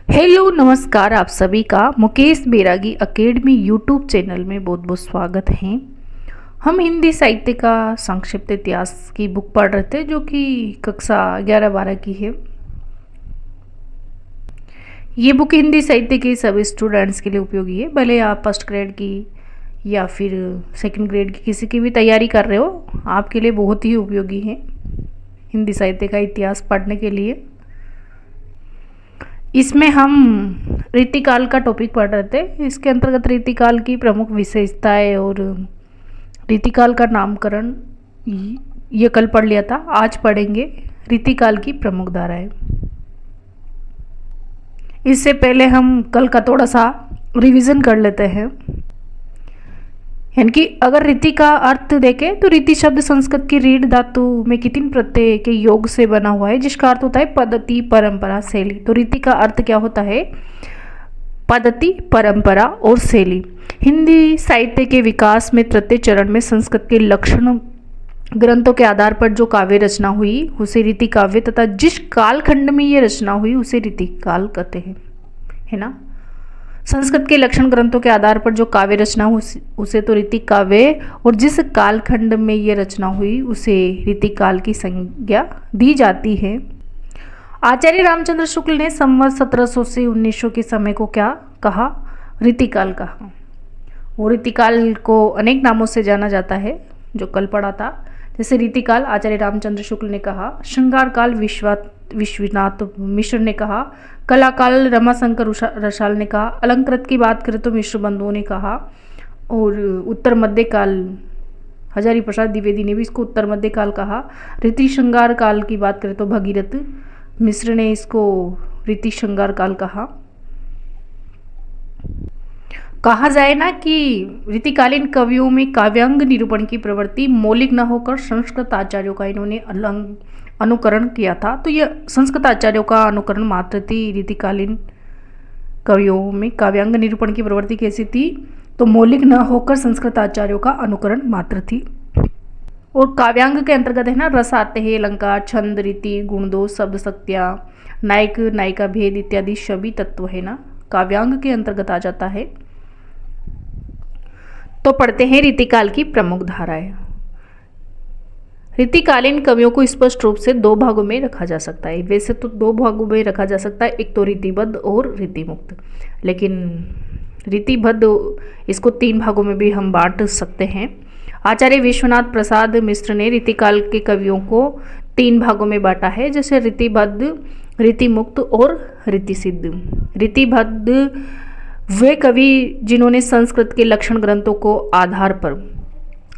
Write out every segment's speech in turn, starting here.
Hello नमस्कार, आप सभी का मुकेश बैरागी एकेडमी यूट्यूब चैनल में बहुत बहुत स्वागत है। हम हिंदी साहित्य का संक्षिप्त इतिहास की बुक पढ़ रहे थे जो कि कक्षा 11-12 की है। ये बुक हिंदी साहित्य के सभी स्टूडेंट्स के लिए उपयोगी है, भले आप फर्स्ट ग्रेड की या फिर सेकंड ग्रेड की किसी की भी तैयारी कर रहे हो, आपके लिए बहुत ही उपयोगी है हिंदी साहित्य का इतिहास पढ़ने के लिए। इसमें हम रीतिकाल का टॉपिक पढ़ रहे थे। इसके अंतर्गत रीतिकाल की प्रमुख विशेषताएं और रीतिकाल का नामकरण ये कल पढ़ लिया था। आज पढ़ेंगे रीतिकाल की प्रमुख धाराएं। इससे पहले हम कल का थोड़ा सा रिवीजन कर लेते हैं। यानी कि अगर रीति का अर्थ देखें तो रीति शब्द संस्कृत की रीढ़ धातु में कितिन प्रत्यय के योग से बना हुआ है, जिसका अर्थ होता है पद्धति, परंपरा, शैली। तो रीति का अर्थ क्या होता है? पद्धति, परंपरा और शैली। हिंदी साहित्य के विकास में तृतीय चरण में संस्कृत के लक्षण ग्रंथों के आधार पर जो काव्य रचना हुई उसे रीति काव्य, तथा जिस कालखंड में ये रचना हुई उसे रीति काल कहते हैं, है ना। संस्कृत के लक्षण ग्रंथों के आधार पर जो काव्य रचना उसे तो रीति काव्य, और जिस कालखंड में ये रचना हुई उसे रीति काल की संज्ञा दी जाती है। आचार्य रामचंद्र शुक्ल ने संवत 1700 से 1900 के समय को क्या कहा? रीतिकाल कहा। वो रीतिकाल को अनेक नामों से जाना जाता है जो कल पढ़ा था। जैसे रीतिकाल आचार्य रामचंद्र शुक्ल ने कहा, श्रृंगार काल विश्वनाथ मिश्र ने कहा, कला काल रमाशंकर रसाल ने कहा, अलंकृत की बात करें तो मिश्र बंधुओं ने कहा, और उत्तर मध्य काल हजारी प्रसाद द्विवेदी ने भी इसको उत्तर मध्य काल कहा। रीति श्रृंगार काल की बात करें तो भगीरथ मिश्र ने इसको रीति श्रृंगार काल कहा जाए ना कि रीतिकालीन कवियों में काव्यांग निरूपण की प्रवृत्ति मौलिक न होकर संस्कृत आचार्यों का इन्होंने अनुकरण किया था। तो यह संस्कृत आचार्यों का अनुकरण मात्र थी। रीतिकालीन कवियों में काव्यांग निरूपण की प्रवृत्ति कैसी थी? तो मौलिक न होकर संस्कृत आचार्यों का अनुकरण मात्र थी। और काव्यांग के अंतर्गत है ना, रस आते हैं, अलंकार, छंद, रीति, गुणदोष, शब्द शक्तियाँ, नायक नायिका भेद इत्यादि सभी तत्व है ना, काव्यांग के अंतर्गत आ जाता है। तो पढ़ते हैं रीतिकाल की प्रमुख धाराएं। रीतिकालीन कवियों को स्पष्ट रूप से दो भागों में रखा जा सकता है। वैसे तो दो भागों में रखा जा सकता है, एक तो रीतिबद्ध और रीतिमुक्त, लेकिन रीतिबद्ध इसको तीन भागों में भी हम बांट सकते हैं। आचार्य विश्वनाथ प्रसाद मिश्र ने रीतिकाल के कवियों को तीन भागों में बांटा है, जैसे रीतिबद्ध, रीतिमुक्त और रीतिसिद्ध। रीतिबद्ध वे कवि जिन्होंने संस्कृत के लक्षण ग्रंथों को आधार पर,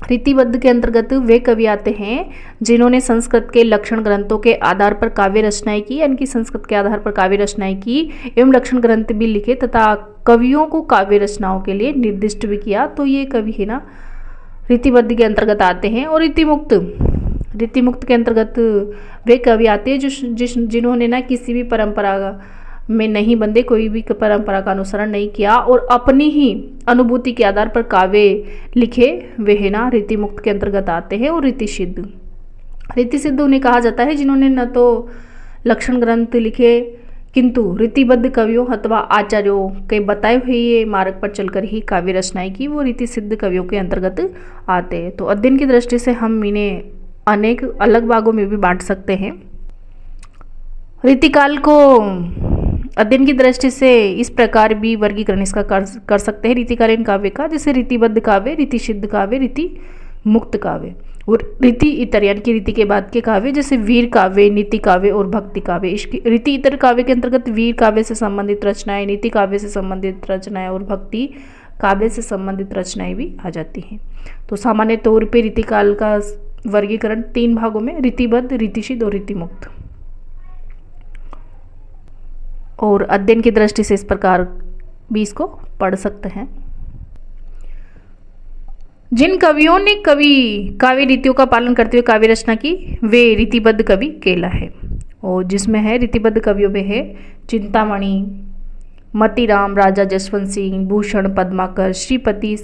रीतिबद्ध के अंतर्गत वे कवि आते हैं जिन्होंने संस्कृत के लक्षण ग्रंथों के आधार पर काव्य रचनाएं की, यानी कि संस्कृत के आधार पर काव्य रचनाएं की एवं लक्षण ग्रंथ भी लिखे तथा कवियों को काव्य रचनाओं के लिए निर्दिष्ट भी किया। तो ये कवि है ना रीतिबद्ध के अंतर्गत आते हैं। और रीतिमुक्त के अंतर्गत वे कवि आते हैं जिन्होंने ना किसी भी परंपरा में नहीं बंधे, कोई भी परंपरा का अनुसरण नहीं किया और अपनी ही अनुभूति के आधार पर काव्य लिखे, वे है ना रीतिमुक्त के अंतर्गत आते हैं। और रीतिसिद्ध उन्हें कहा जाता है जिन्होंने न तो लक्षण ग्रंथ लिखे किंतु रीतिबद्ध कवियों अथवा आचार्यों के बताए हुए मार्ग पर चलकर ही काव्य रचनाएं की, वो रीतिसिद्ध कवियों के अंतर्गत आते हैं। तो अध्ययन की दृष्टि से हम इन्हें अनेक अलग भागों में भी बांट सकते हैं। रीतिकाल को अध्ययन की दृष्टि से इस प्रकार भी वर्गीकरण इसका कर सकते हैं रीतिकालीन काव्य का, जैसे रीतिबद्ध काव्य, रीतिसिद्ध काव्य, रीति मुक्त काव्य। और रीति इतर यानी कि रीति के बाद के काव्य, जैसे वीर काव्य, नीति काव्य और भक्ति काव्य। इसकी रीति इतर काव्य के अंतर्गत वीर काव्य से संबंधित रचनाएं, नीति काव्य से संबंधित रचनाएं और भक्ति काव्य से संबंधित रचनाएं भी आ जाती हैं। तो सामान्य तौर पर रीतिकाल का वर्गीकरण तीन भागों में, रीतिबद्ध, रीतिसिद्ध और रीतिमुक्त। और अध्ययन की दृष्टि से इस प्रकार भी इसको पढ़ सकते हैं। जिन कवियों ने काव्य रीतियों का पालन करते हुए काव्य रचना की, वे रीतिबद्ध कवि कहलाए। और जिसमें है रीतिबद्ध कवियों में है चिंतामणि, मतीराम, राजा जसवंत सिंह, भूषण, पद्माकर, श्रीपति,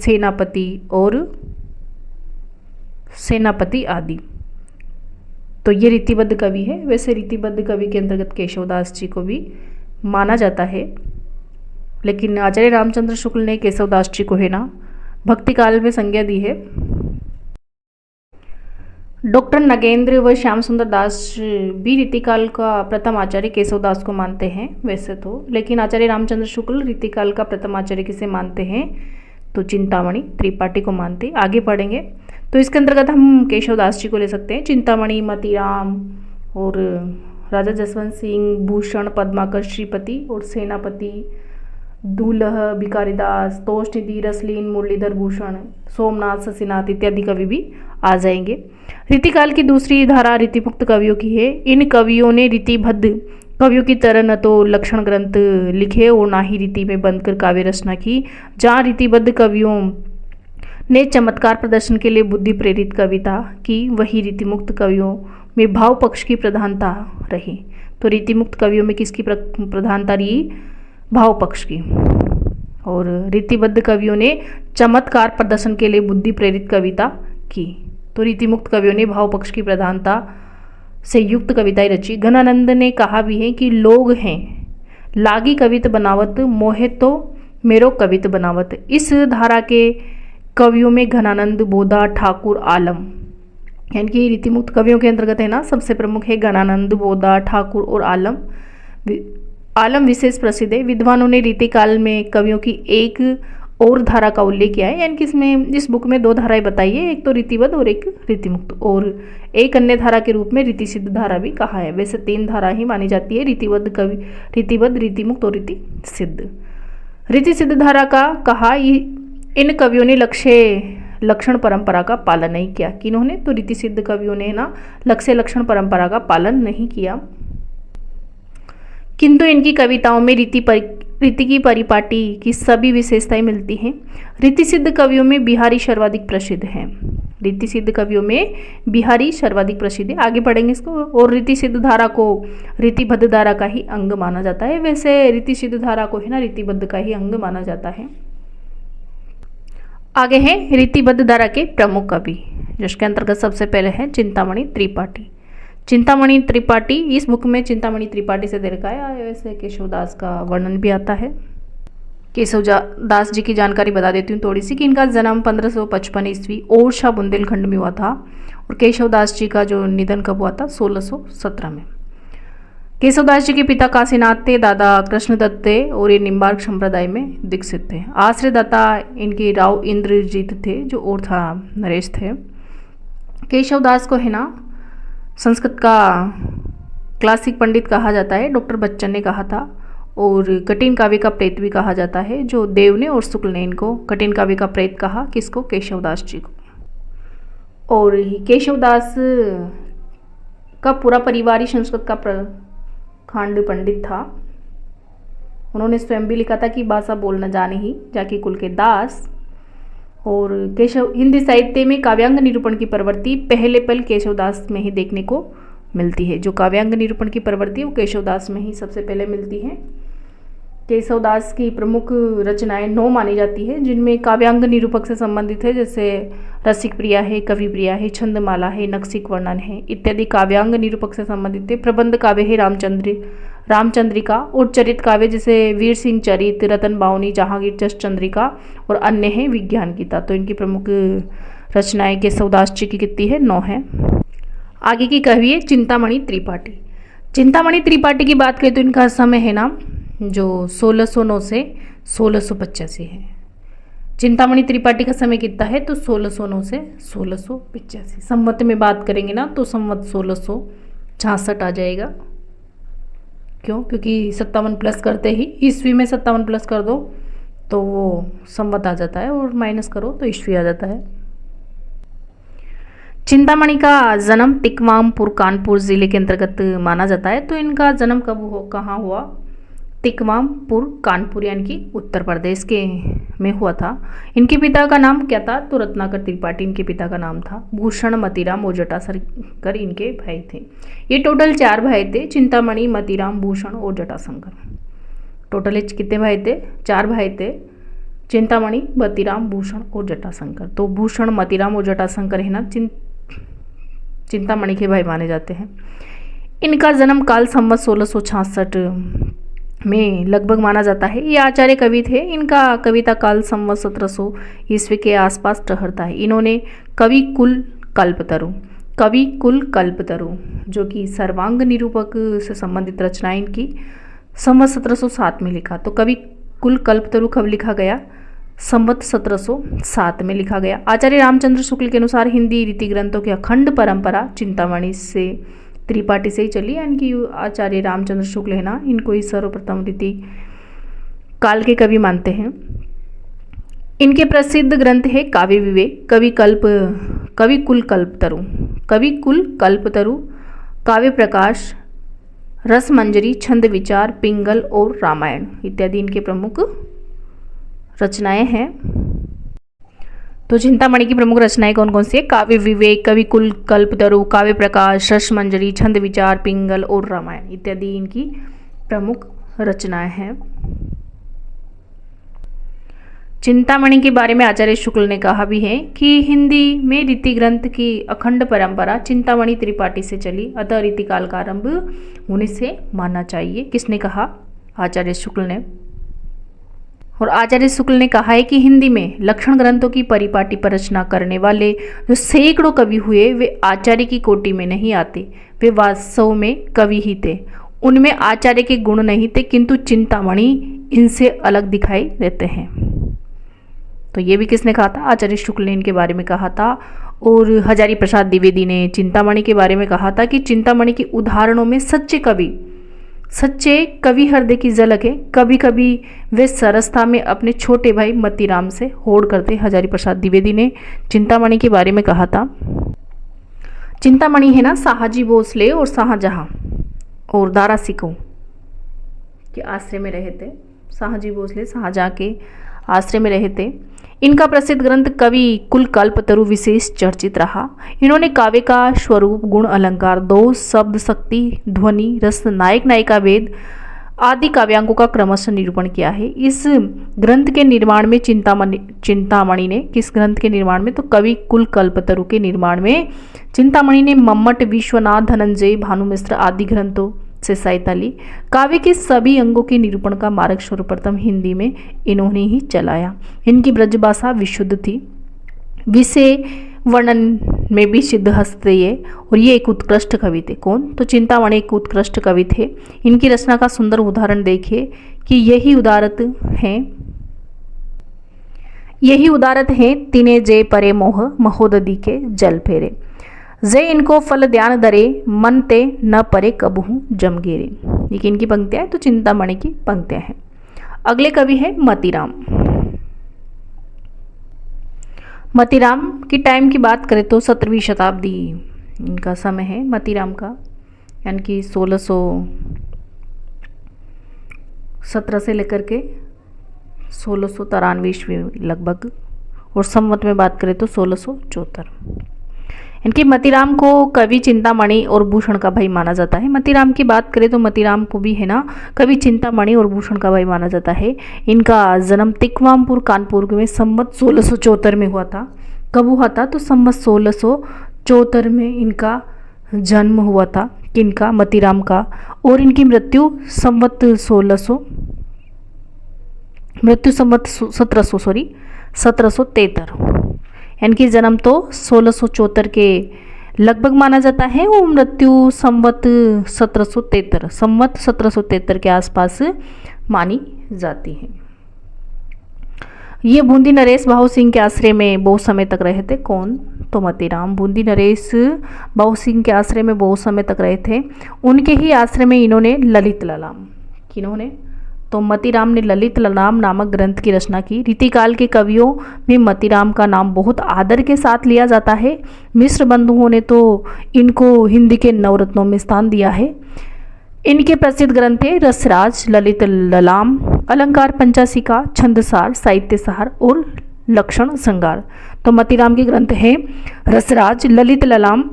सेनापति आदि। तो ये रीतिबद्ध कवि है। वैसे रीतिबद्ध कवि के अंतर्गत केशवदास जी को भी माना जाता है, लेकिन आचार्य रामचंद्र शुक्ल ने केशवदास जी को है ना भक्ति काल में संज्ञा दी है। डॉक्टर नगेंद्र व श्याम सुंदर दास भी रीतिकाल का प्रथम आचार्य केशवदास को मानते हैं वैसे तो, लेकिन आचार्य रामचंद्र शुक्ल रीतिकाल का प्रथम आचार्य किसे मानते हैं तो चिंतामणि त्रिपाठी को मानते। आगे पढ़ेंगे तो इसके अंतर्गत हम केशवदास जी को ले सकते हैं। चिंतामणि, मतीराम और राजा जसवंत सिंह, भूषण, पद्माकर, श्रीपति और सेनापति, दूल्ह, भिकारीदास, तोषनिधि, रसलीन, मुरलीधर भूषण, सोमनाथ, शशिनाथ इत्यादि कवि भी आ जाएंगे। रीतिकाल की दूसरी धारा रीतिमुक्त कवियों की है। इन कवियों ने रीतिबद्ध कवियों की तरह न तो लक्षण ग्रंथ लिखे और ना ही रीति में बंधकर काव्य रचना की। जहाँ रीतिबद्ध कवियों ने चमत्कार प्रदर्शन के लिए बुद्धि प्रेरित कविता की, वही रीतिमुक्त कवियों में भाव पक्ष की प्रधानता रही। तो रीतिमुक्त कवियों में किसकी प्रधानता रही? भाव पक्ष की। और रीतिबद्ध कवियों ने चमत्कार प्रदर्शन के लिए बुद्धि प्रेरित कविता की। तो रीतिमुक्त कवियों ने भाव पक्ष की प्रधानता से युक्त कविताएं रची। घनानंद ने कहा भी है कि लोग हैं लागी कवित बनावत, मोहे तो मेरो कवित बनावत। इस धारा के कवियों में घनानंद, बोधा, ठाकुर, आलम, यानी कि रीतिमुक्त कवियों के अंतर्गत है ना सबसे प्रमुख है घनानंद, बोधा, ठाकुर और आलम। आलम विशेष प्रसिद्ध है। विद्वानों ने रीतिकाल में कवियों की एक और धारा का उल्लेख किया है, यानी कि इसमें इस बुक में दो धाराएं बताई है, एक तो रीतिबद्ध और एक रीतिमुक्त, और एक अन्य धारा के रूप में रीति सिद्ध धारा भी कहा है। वैसे तीन धारा ही मानी जाती है, रीतिबद्ध कवि, रीतिबद्ध, रीतिमुक्त और रीति सिद्ध। रीति सिद्ध धारा का कहा इन कवियों ने लक्षण परंपरा का पालन नहीं किया। किन्होंने? तो रीति सिद्ध कवियों ने ना लक्षण परंपरा का पालन नहीं किया, किंतु इनकी कविताओं में रीति की परिपाटी की सभी विशेषताएं मिलती हैं। रीति सिद्ध कवियों में बिहारी सर्वाधिक प्रसिद्ध है। रीति सिद्ध कवियों में बिहारी सर्वाधिक प्रसिद्ध है। आगे पढ़ेंगे इसको। और रीति सिद्ध धारा को रीतिबद्ध धारा का ही अंग माना जाता है। वैसे रीति सिद्ध धारा को है ना रीतिबद्ध का ही अंग माना जाता है। आगे है रीतिबद्ध धारा के प्रमुख कवि, जिसके अंतर्गत सबसे पहले है चिंतामणि त्रिपाठी। चिंतामणि त्रिपाठी, इस बुक में चिंतामणि त्रिपाठी से दे रखा है। वैसे केशवदास का वर्णन भी आता है। केशवदास जी की जानकारी बता देती हूँ थोड़ी सी कि इनका जन्म 1555 ईस्वी ओरछा बुंदेलखंड में हुआ था, और केशवदास जी का जो निधन कब हुआ था? 1617 में। केशवदास जी के पिता काशीनाथ थे, दादा कृष्णदत्त थे और ये निम्बार्क संप्रदाय में दीक्षित थे। आश्रयदाता इनके राव इंद्रजीत थे, जो ओरछा नरेश थे। केशवदास को है ना संस्कृत का क्लासिक पंडित कहा जाता है, डॉक्टर बच्चन ने कहा था, और कठिन काव्य का प्रेत भी कहा जाता है। जो देव ने और शुक्ल ने इनको कठिन काव्य का प्रेत कहा, किसको? केशवदास जी को। और केशवदास का पूरा परिवार ही संस्कृत का प्रखंड पंडित था। उन्होंने स्वयं भी लिखा था कि भाषा बोलना जाने ही जाकी कुल के दास। और हिंदी साहित्य में काव्यांग निरूपण की प्रवृत्ति पहले पल केशवदास में ही देखने को मिलती है। जो काव्यांग निरूपण की प्रवृत्ति वो केशवदास में ही सबसे पहले मिलती है। केशवदास की प्रमुख रचनाएं 9 मानी जाती है, जिनमें काव्यांग निरूपक से संबंधित है, जैसे रसिक प्रिया है, कवि प्रिया है, छंदमाला है, नक्सिक वर्णन है इत्यादि काव्यांग निरूपक से संबंधित है। प्रबंध काव्य है रामचंद्रिका, और चरित काव्य जैसे वीर सिंह चरित, रतन बावनी, जहांगीर जस चंद्रिका और अन्य है विज्ञान गीता। तो इनकी प्रमुख रचनाएं केशवदास जी की कितनी है? 9 है। आगे की कवि है चिंतामणि त्रिपाठी। चिंतामणि त्रिपाठी की बात करें तो इनका समय है ना जो 1609 से 1685 है। चिंतामणि त्रिपाठी का समय कितना है? तो 1609 से 1685। संवत में बात करेंगे ना तो संवत 1666 आ जाएगा। क्यों? क्योंकि 57 प्लस करते ही ईस्वी में 57 प्लस कर दो तो वो संवत आ जाता है, और माइनस करो तो ईस्वी आ जाता है। चिंतामणि का जन्म तिकवामपुर कानपुर जिले के अंतर्गत माना जाता है। तो इनका जन्म कहाँ हुआ? तिकवामपुर कानपुर यानी कि उत्तर प्रदेश के में हुआ था। इनके पिता का नाम क्या था? तो रत्नाकर त्रिपाठी इनके पिता का नाम था। भूषण, मतीराम और जटाशंकर इनके भाई थे। ये टोटल 4 भाई थे, चिंतामणि, मतीराम, भूषण और जटाशंकर। टोटल कितने भाई थे? 4 भाई थे, चिंतामणि, मतीराम, भूषण और जटाशंकर। तो भूषण, मतीराम और जटाशंकर है ना चिंतामणि के भाई माने जाते हैं। इनका जन्म काल संवत 1666 में लगभग माना जाता है। ये आचार्य कवि थे। इनका कविता काल संवत 1700 ईस्वी के आसपास ठहरता है। इन्होंने कवि कुल कल्पतरु जो कि सर्वांग निरूपक से संबंधित रचनाएं इनकी संवत 1707 में लिखा। तो कवि कुल कल्पतरु कब लिखा गया? संवत 1707 में लिखा गया। आचार्य रामचंद्र शुक्ल के अनुसार हिंदी रीति ग्रंथों की अखंड परंपरा चिंतामणि से त्रिपाठी से ही चली। यानी कि आचार्य रामचंद्र शुक्ल है ना, इनको ही सर्वप्रथम रीति काल के कवि मानते हैं। इनके प्रसिद्ध ग्रंथ है काव्य विवेक, कवि कुल कल्पतरु, काव्य प्रकाश, रसमंजरी, छंद विचार, पिंगल और रामायण इत्यादि इनके प्रमुख रचनाएं हैं। तो चिंतामणि की प्रमुख रचनाएं कौन कौन सी है? काव्य विवेक, कवि कुल कल्पतरु, काव्य प्रकाश, रसमंजरी, छंद विचार, पिंगल और रामायण इत्यादि इनकी प्रमुख रचनाएं हैं। चिंतामणि के बारे में आचार्य शुक्ल ने कहा भी है कि हिंदी में रीति ग्रंथ की अखंड परंपरा चिंतामणि त्रिपाठी से चली, अतः रीतिकाल का आरंभ होने से मानना चाहिए। किसने कहा? आचार्य शुक्ल ने। और आचार्य शुक्ल ने कहा है कि हिंदी में लक्षण ग्रंथों की परिपाटी पर रचना करने वाले जो सैकड़ों कवि हुए वे आचार्य की कोटि में नहीं आते, वे वास्तव में कवि ही थे। उनमें आचार्य के गुण नहीं थे, किंतु चिंतामणि इनसे अलग दिखाई देते हैं। तो ये भी किसने कहा था? आचार्य शुक्ल ने इनके बारे में कहा था। और हजारी प्रसाद द्विवेदी ने चिंतामणि के बारे में कहा था कि चिंतामणि के उदाहरणों में सच्चे कवि हृदय की झलक है। कभी कभी वे सरसता में अपने छोटे भाई मतीराम से होड़ करते। हजारी प्रसाद द्विवेदी ने चिंतामणि के बारे में कहा था। चिंतामणि है ना, शाहजी भोसले और शाहजहां और दारा सिकों के आश्रय में रहे थे। शाहजी भोसले शाहजहां के आश्रय में रहे थे। इनका प्रसिद्ध ग्रंथ कवि कुल कल्पतरु विशेष चर्चित रहा। इन्होंने काव्य का स्वरूप, गुण, अलंकार, दोष, शब्द, शक्ति, ध्वनि, रस, नायक नायिका भेद आदि काव्यांगों का क्रमशः निरूपण किया है। इस ग्रंथ के निर्माण में चिंतामणि ने किस ग्रंथ के निर्माण में? तो कवि कुल कल्पतरु के निर्माण में चिंतामणि ने मम्मट, विश्वनाथ, धनंजय, भानुमिश्र आदि ग्रंथों से सहायता ली। काव्य के सभी अंगों के निरूपण का मार्ग सर्वप्रथम हिंदी में इन्होंने ही चलाया। इनकी ब्रजभाषा विशुद्ध थी, विषय वर्णन में भी सिद्धहस्त थे ये, और ये एक उत्कृष्ट कवि थे। कौन? तो चिंतामणि एक उत्कृष्ट कवि थे। इनकी रचना का सुंदर उदाहरण देखिए कि यही उदारत हैं तिने जे परे मोह महोदधि के जल फेरे, जे इनको फल ध्यान धरे मन ते न परे कबहू जमगेरे। ये इनकी पंक्तियां हैं। तो चिंतामणि की पंक्तियां हैं। अगले कवि है मतीराम। मतीराम की टाइम की बात करें तो 17वीं शताब्दी इनका समय है मतीराम का, यानी कि 1617 से लेकर के 1693 ईस्वी लगभग, और संवत में बात करें तो 1674। इनके मतीराम को कवि चिंतामणि और भूषण का भाई माना जाता है। मतीराम की बात करें तो मतीराम को भी है ना कवि चिंतामणि और भूषण का भाई माना जाता है। इनका जन्म तिकवामपुर कानपुर में संवत 1674 में हुआ था। कब हुआ था? तो संवत 1674 में इनका जन्म हुआ था। किनका? मतीराम का। और इनकी मृत्यु संवत 1773, इनकी जन्म तो 1674 के लगभग माना जाता है, वो मृत्यु संवत 1773 के आसपास मानी जाती है। ये बूंदी नरेश भाऊ सिंह के आश्रय में बहुत समय तक रहे थे। कौन? तो मतीराम बूंदी नरेश भाऊ सिंह के आश्रय में बहुत समय तक रहे थे। उनके ही आश्रय में इन्होंने ललित ललाम, किन्होंने? तो मतीराम ने ललित ललाम नामक ग्रंथ की रचना की। रीतिकाल के कवियों में मतीराम का नाम बहुत आदर के साथ लिया जाता है। मिश्र बंधुओं ने तो इनको हिंदी के नवरत्नों में स्थान दिया है। इनके प्रसिद्ध ग्रंथ है रसराज, ललित ललाम, अलंकार पंचाशिका, छंदसार, साहित्यसार और लक्षण श्रृंगार। तो मतीराम के ग्रंथ हैं रसराज, ललित ललाम,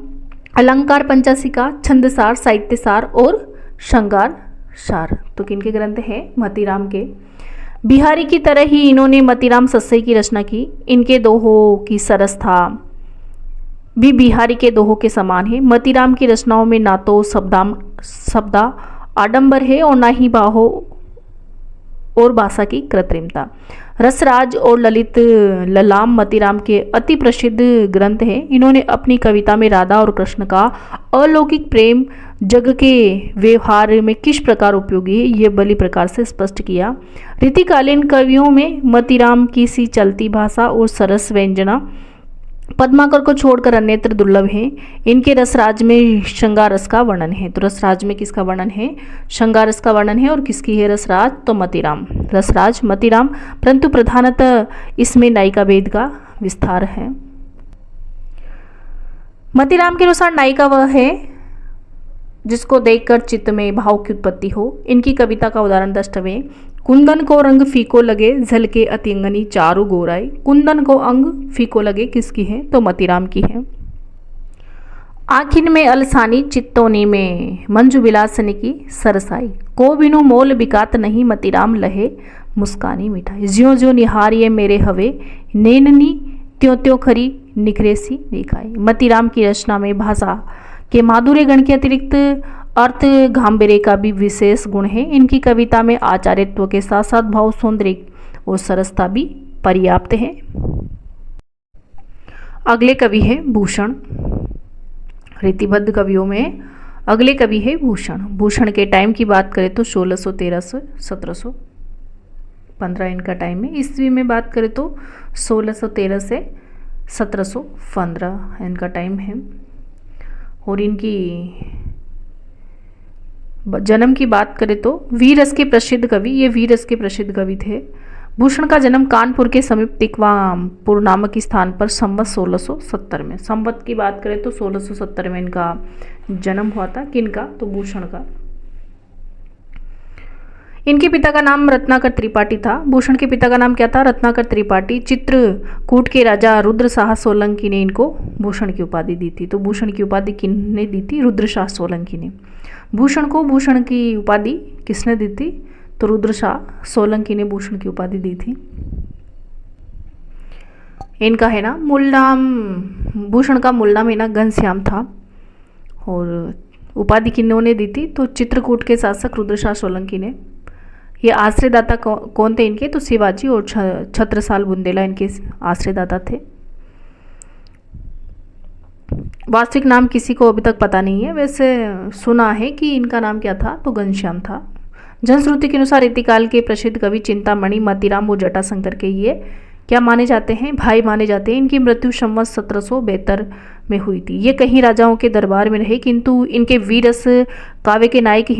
अलंकार पंचाशिका, छंदसार, साहित्यसार और श्रृंगार सार। तो किनके ग्रंथ हैं? मतीराम के। बिहारी की तरह ही इन्होंने मतीराम सस्सई की रचना की। इनके दोहों की सरसता भी बिहारी के दोहों के समान है। मतीराम की रचनाओं में ना तो शब्दा आडंबर है और ना ही और भाषा की कृत्रिमता। रसराज और ललित ललाम मतीराम के अति प्रसिद्ध ग्रंथ हैं। इन्होंने अपनी कविता में राधा और कृष्ण का अलौकिक प्रेम जग के व्यवहार में किस प्रकार उपयोगी है, ये बड़ी प्रकार से स्पष्ट किया। रीतिकालीन कवियों में मतीराम की सी चलती भाषा और सरस व्यंजना पद्माकर को छोड़कर अन्यत्र दुर्लभ हैं। इनके रसराज में श्रृंगार रस का वर्णन है। तो रसराज में किसका वर्णन है? श्रृंगार रस का वर्णन है। और किसकी है रसराज? तो मतीराम, रसराज मतीराम। परंतु प्रधानतः इसमें नायिका भेद का विस्तार है। मतीराम के अनुसार नायिका वह है जिसको देखकर चित्त में भाव की उत्पत्ति हो। इनकी कविता का उदाहरण दृष्टव्य, कुंदन को रंग फीको लगे झलके अतिंगनी चारु गोराई। कुंदन को अंग फीको लगे किसकी है? तो मतीराम की है। आखिन में अलसानी चित्तोनी में मंजू विलासनी की सरसाई। को बिनु मोल बिकात नहीं मतीराम लहे मुस्कानी मिठाई। ज्यो ज्यो निहारिये मेरे हवे नैननी त्यों त्यों खरी निखरे सी दिखाई। मतीराम की रचना में भाषा के माधुर्य गण के अतिरिक्त अर्थ गांभीर्य का भी विशेष गुण है। इनकी कविता में आचार्यत्व के साथ साथ भाव सौंदर्य और सरसता भी पर्याप्त है। अगले कवि है भूषण। रीतिबद्ध कवियों में अगले कवि है भूषण। भूषण के टाइम की बात करें तो 1613 से 1715 इनका टाइम है। ईस्वी में बात करें तो 1613 से 1715 इनका टाइम है। और इनकी जन्म की बात करें तो वीररस के प्रसिद्ध कवि, ये वीररस के प्रसिद्ध कवि थे। भूषण का जन्म कानपुर के समीप तिकवापुर नामक स्थान पर संवत 1670 में। संवत की बात करें तो 1670 में इनका जन्म हुआ था। किनका? तो भूषण का। इनके पिता का नाम रत्नाकर त्रिपाठी था। भूषण के पिता का नाम क्या था? रत्नाकर त्रिपाठी। चित्रकूट के राजा रुद्रशाह सोलंकी ने इनको भूषण की उपाधि दी थी। तो भूषण की उपाधि किसने दी थी? रुद्रशाह सोलंकी ने। भूषण को भूषण की उपाधि किसने दी थी? तो रुद्रशाह सोलंकी ने भूषण की उपाधि दी थी। इनका है ना मूल नाम, भूषण का मूल नाम है ना घनश्याम था। और उपाधि किन्होंने दी थी? तो चित्रकूट के शासक रुद्रशाह सोलंकी ने। ये आश्रयदाता कौन थे इनके? तो शिवाजी और छत्रसाल बुंदेला इनके आश्रयदाता थे। वास्तविक नाम किसी को अभी तक पता नहीं है, वैसे सुना है कि इनका नाम क्या था? तो घनश्याम था। जनश्रुति के अनुसार रीतिकाल के प्रसिद्ध कवि चिंतामणि मतीराम और जटाशंकर के ये क्या माने जाते हैं? भाई माने जाते हैं। इनकी मृत्यु संवत 1772 में हुई थी। ये कई राजाओं के दरबार में रहे, किंतु इनके वीररस काव्य के नायक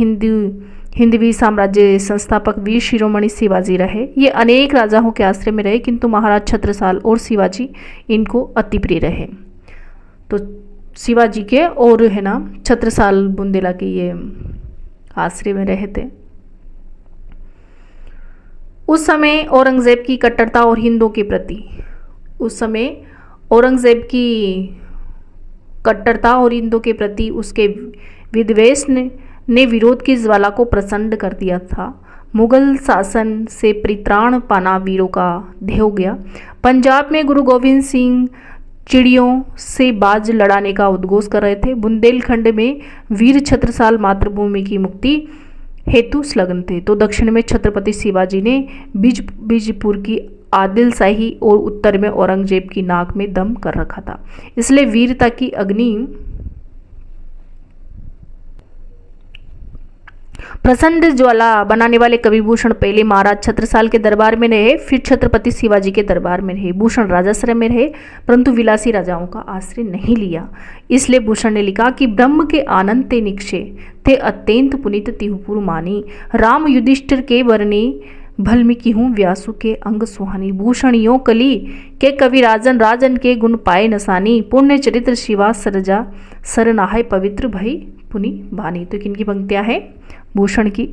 हिंदवी साम्राज्य संस्थापक वीर शिरोमणि शिवाजी रहे। ये अनेक राजाओं के आश्रय में रहे, किंतु महाराज छत्रसाल और शिवाजी इनको अति प्रिय रहे। तो शिवाजी के और है ना छत्रसाल बुंदेला के ये आश्रय में रहे थे। उस समय औरंगजेब की कट्टरता और हिंदुओं के प्रति, उस समय औरंगजेब की कट्टरता और हिंदुओं के प्रति उसके विद्वेष ने विरोध की ज्वाला को प्रचंड कर दिया था। मुगल शासन से परित्राण पाना वीरों का ध्येय हो गया। पंजाब में गुरु गोविंद सिंह चिड़ियों से बाज लड़ाने का उद्घोष कर रहे थे। बुंदेलखंड में वीर छत्रसाल मातृभूमि की मुक्ति हेतु संलग्न थे। तो दक्षिण में छत्रपति शिवाजी ने बीजपुर की आदिलशाही और उत्तर में औरंगजेब की नाक में दम कर रखा था। इसलिए वीरता की अग्नि प्रचंड ज्वाला बनाने वाले कवि भूषण पहले महाराज छत्रसाल के दरबार में रहे, फिर छत्रपति शिवाजी के दरबार में रहे। भूषण राजाश्रय में रहे, परंतु विलासी राजाओं का आश्रय नहीं लिया। इसलिए भूषण ने लिखा कि ब्रह्म के आनंद ते निक्षे थे अत्यंत पुनित तिहुपुर मानी। राम युधिष्ठिर के वर्णी भल्मीकि हूँ व्यासु के अंग सुहानी। भूषणियों कली के कवि राजन राजन के गुण पाए नसानी। पुण्य चरित्र शिवा सरजा सरनाहय पवित्र भई पुनि बानी। तो किनकी पंक्तियां हैं? भूषण की।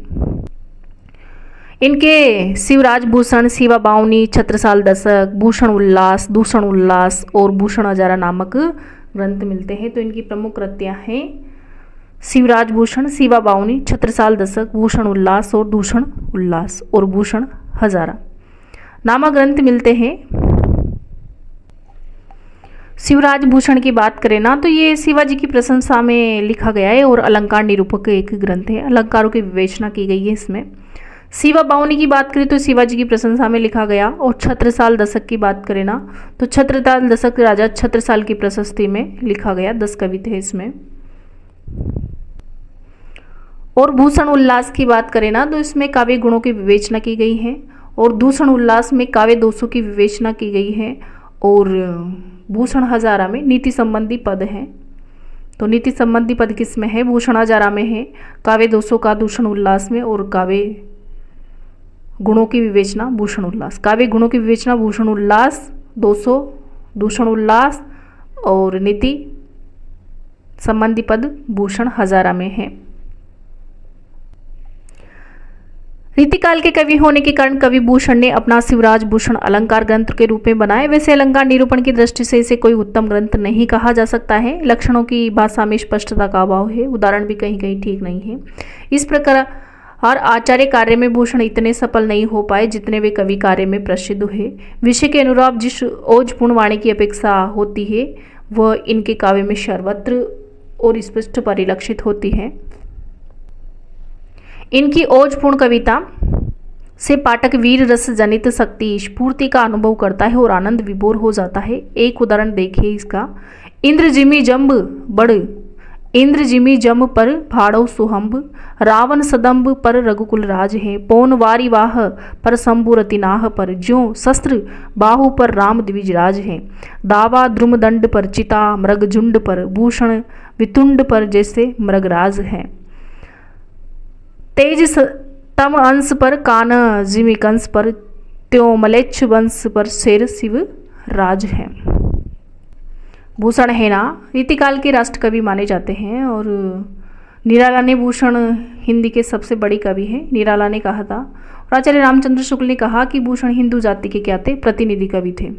इनके शिवराज भूषण, शिवा बावनी, छत्रसाल दशक, भूषण उल्लास, दूषण उल्लास और भूषण हजारा नामक ग्रंथ मिलते हैं। तो इनकी प्रमुख कृतियां हैं शिवराज भूषण, शिवा बावनी, छत्रसाल दशक, भूषण उल्लास और दूषण उल्लास और भूषण हजारा नामक ग्रंथ मिलते हैं। शिवराज भूषण की बात करें ना तो ये शिवाजी की प्रशंसा में लिखा गया है और अलंकार निरूपक एक ग्रंथ है। अलंकारों की विवेचना की गई है इसमें। शिवा बावनी की बात करें तो शिवाजी की प्रशंसा में लिखा गया। और छत्रसाल दशक की बात करें ना तो छत्रसाल दशक राजा छत्रसाल की प्रशस्ति में लिखा गया। 10 कवि थे इसमें। और भूषण उल्लास की बात करें ना तो इसमें काव्य गुणों की विवेचना की गई है और दूषण उल्लास में काव्य दोषों की विवेचना की गई है। और भूषण हजारा में नीति संबंधी पद हैं। तो नीति संबंधी पद किस में है? भूषण हजारा में है। काव्य दोषों का दूषण उल्लास में और काव्य गुणों की विवेचना भूषण उल्लास। काव्य गुणों की विवेचना भूषण उल्लास, दोषों दूषण उल्लास और नीति संबंधी पद भूषण हजारा में है। रीतिकाल के कवि होने के कारण कवि भूषण ने अपना शिवराज भूषण अलंकार ग्रंथ के रूप में बनाए। वैसे अलंकार निरूपण की दृष्टि से इसे कोई उत्तम ग्रंथ नहीं कहा जा सकता है। लक्षणों की भाषा में स्पष्टता का अभाव है, उदाहरण भी कहीं कहीं ठीक नहीं है। इस प्रकार हर आचार्य कार्य में भूषण इतने सफल नहीं हो पाए जितने वे कवि कार्य में प्रसिद्ध हुए। विषय के अनुरूप जिस ओजपूर्ण वाणी की अपेक्षा होती है वह इनके काव्य में सर्वत्र और स्पष्ट परिलक्षित होती है। इनकी ओजपूर्ण कविता से पाठक वीर रस जनित शक्ति स्फूर्ति का अनुभव करता है और आनंद विभोर हो जाता है। एक उदाहरण देखिए इसका। इंद्र जिमी जम पर भाड़ो सुहंब, रावण सदम्ब पर रघुकुल राज है, पौन वारी वाह पर शंभु रतिनाह पर, ज्यों शस्त्र बाहु पर राम द्विज राज है, दावा द्रुमदंड पर चिता मृगझुंड पर, भूषण वितुंड पर जैसे मृगराज है, तेज तम अंश पर कान जिमी कंस पर, त्यों मलेच्छ वंश पर शेर शिव राज है। भूषण है ना रीतिकाल के राष्ट्र कवि माने जाते हैं। और निराला ने भूषण हिंदी के सबसे बड़ी कवि हैं, निराला ने कहा था। और आचार्य रामचंद्र शुक्ल ने कहा कि भूषण हिंदू जाति के क्या थे? प्रतिनिधि कवि थे।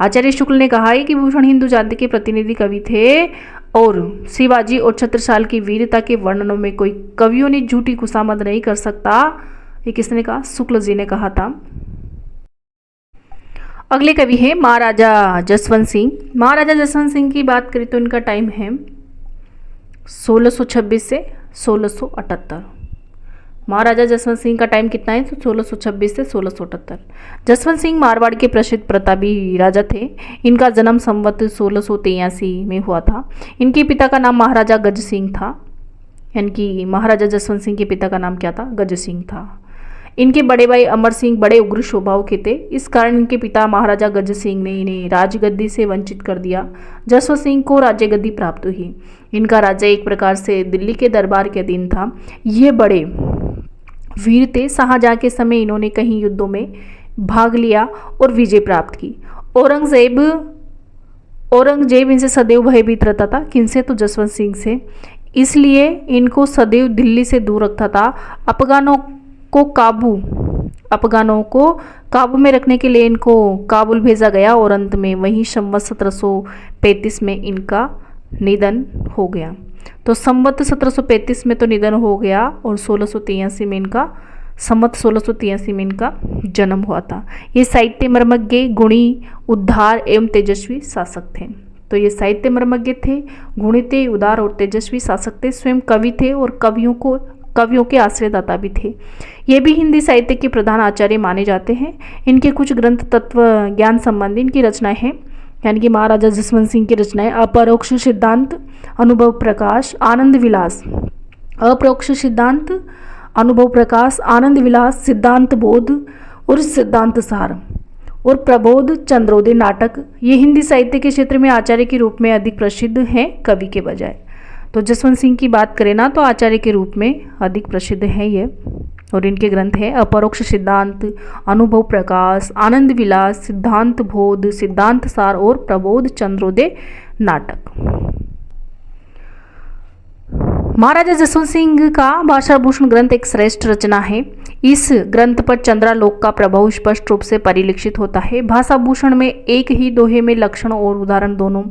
आचार्य शुक्ल ने कहा है कि भूषण हिंदू जाति के प्रतिनिधि कवि थे। और शिवाजी और छत्रसाल की वीरता के वर्णनों में कोई कवियों ने झूठी खुशामद नहीं कर सकता। ये किसने कहा? शुक्ल जी ने कहा था। अगले कवि है महाराजा जसवंत सिंह। महाराजा जसवंत सिंह की बात करें तो इनका टाइम है 1626 से 1678। महाराजा जसवंत सिंह का टाइम कितना है? तो 1626 से 1678। जसवंत सिंह मारवाड़ के प्रसिद्ध प्रतापी राजा थे। इनका जन्म संवत 1683 में हुआ था। इनके पिता का नाम महाराजा गज सिंह था। यानी कि महाराजा जसवंत सिंह के पिता का नाम क्या था? गज सिंह था। इनके बड़े भाई अमर सिंह बड़े उग्र स्वभाव के थे। इस कारण इनके पिता महाराजा गज सिंह ने इन्हें राजगद्दी से वंचित कर दिया। जसवंत सिंह को राज्य गद्दी प्राप्त हुई। इनका राज्य एक प्रकार से दिल्ली के दरबार के अधीन था। ये बड़े वीर थे। शाहजहां के समय इन्होंने कई युद्धों में भाग लिया और विजय प्राप्त की। औरंगजेब इनसे सदैव भयभीत रहता था। किनसे? तो जसवंत सिंह से। इसलिए इनको सदैव दिल्ली से दूर रखता था। अफगानों को काबू में रखने के लिए इनको काबुल भेजा गया और अंत में वहीं संवत 1735 में इनका निधन हो गया। तो संवत 1735 में तो निधन हो गया और 1683 में इनका संवत 1683 में इनका जन्म हुआ था। ये साहित्य मर्मज्ञ, गुणी, उदार एवं तेजस्वी शासक थे। तो ये साहित्य मर्मज्ञ थे, गुणी थे, उदार और तेजस्वी शासक थे। स्वयं कवि थे और कवियों के आश्रयदाता भी थे। ये भी हिंदी साहित्य के प्रधान आचार्य माने जाते हैं। इनके कुछ ग्रंथ तत्व ज्ञान संबंधी इनकी रचनाएं हैं। यानी कि महाराजा जसवंत सिंह की रचनाएं अपरोक्ष सिद्धांत, अनुभव प्रकाश, आनंद विलास, अपरोक्ष सिद्धांत, अनुभव प्रकाश, आनंद विलास, सिद्धांत बोध और सिद्धांत सार और प्रबोध चंद्रोदय नाटक। ये हिंदी साहित्य के क्षेत्र में आचार्य के रूप में अधिक प्रसिद्ध हैं कवि के बजाय। तो जसवंत सिंह की बात करें ना तो आचार्य के रूप में अधिक प्रसिद्ध है ये। और इनके ग्रंथ है अपरोक्ष सिद्धांत, अनुभव प्रकाश, आनंद विलास, सिद्धांत बोध, सिद्धांत सार और प्रबोध चंद्रोदय नाटक। महाराजा जसवंत सिंह का भाषाभूषण ग्रंथ एक श्रेष्ठ रचना है। इस ग्रंथ पर चंद्रालोक का प्रभाव स्पष्ट रूप से परिलक्षित होता है। भाषाभूषण में एक ही दोहे में लक्षण और उदाहरण दोनों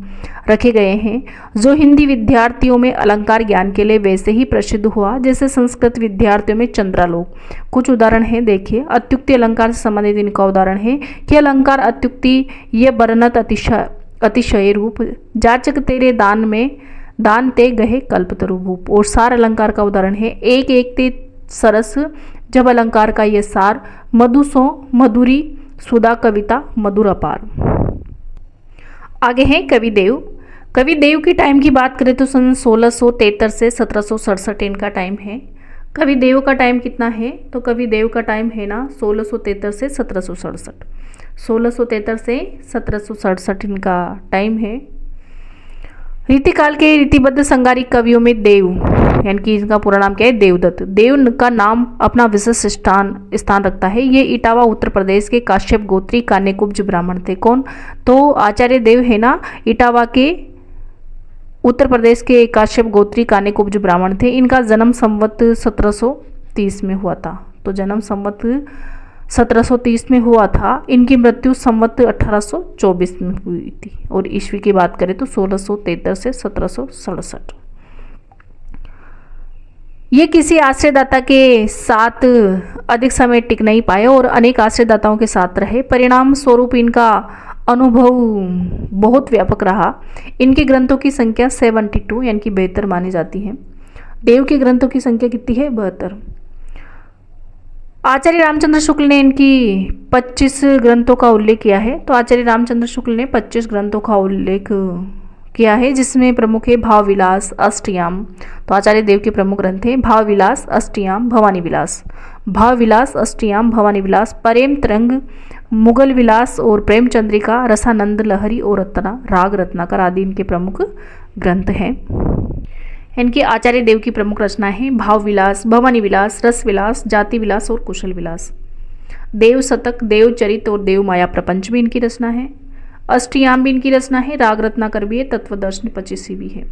रखे गए हैं, जो हिंदी विद्यार्थियों में अलंकार ज्ञान के लिए वैसे ही प्रसिद्ध हुआ जैसे संस्कृत विद्यार्थियों में चंद्रालोक। कुछ उदाहरण है, देखिए। अत्युक्ति अलंकार से संबंधित इनका उदाहरण है कि अलंकार अत्युक्ति ये वर्णत अतिशय रूप, जाचक तेरे दान ते गहे कल्पतरु भूप। और सार अलंकार का उदाहरण है, एक एक ते सरस जब अलंकार का ये सार, मधु सो मधुरी सुधा कविता मधुर अपार। आगे हैं कवि देव। कवि देव की टाइम की बात करें तो सन 1673 से 1767 इनका टाइम है। कवि देव का टाइम कितना है, तो कवि देव का टाइम है ना 1673 से 1767। 1673 से 1767 इनका टाइम है। रीतिकाल के रीतिबद्ध संगारिक कवियों में देव, यानी कि इनका पूरा नाम क्या है, देवदत्त। देव का नाम अपना विशिष्ट स्थान रखता है। ये इटावा उत्तर प्रदेश के काश्यप गोत्री कान्यकुब्ज ब्राह्मण थे। कौन, तो आचार्य देव है ना इटावा के उत्तर प्रदेश के काश्यप गोत्री कान्यकुब्ज ब्राह्मण थे। इनका जन्म संवत 1730 में हुआ था। तो जन्म संवत 1730 में हुआ था। इनकी मृत्यु संवत 1824 में हुई थी। और ईस्वी की बात करें तो 1673 से 1767। ये किसी आश्रयदाता के साथ अधिक समय टिक नहीं पाए और अनेक आश्रयदाताओं के साथ रहे। परिणाम स्वरूप इनका अनुभव बहुत व्यापक रहा। इनके ग्रंथों की संख्या 72 यानी कि 72 मानी जाती है। देव के ग्रंथों की संख्या कितनी है, 72। आचार्य रामचंद्र शुक्ल ने इनकी 25 ग्रंथों का उल्लेख किया है। तो आचार्य रामचंद्र शुक्ल ने 25 ग्रंथों का उल्लेख किया है, जिसमें प्रमुख है भाव विलास, अष्टयाम। तो आचार्य देव के प्रमुख ग्रंथ हैं भाव विलास, अष्टयाम, भवानी विलास। भाव विलास, अष्टयाम, भवानी विलास, प्रेम तरंग, मुगल विलास और प्रेम चंद्रिका, रसानंद लहरी और रत्ना राग रत्नाकर आदि इनके प्रमुख ग्रंथ हैं। इनकी आचार्य देव की प्रमुख रचनाएं हैं भाव विलास, भवानी विलास, रस विलास, जाति विलास और कुशल विलास। देव शतक, देव चरित और देव माया प्रपंच भी इनकी रचना है। अष्टयाम भी इनकी रचना है। राग रत्नाकर भी है। तत्वदर्शनी 25 भी है।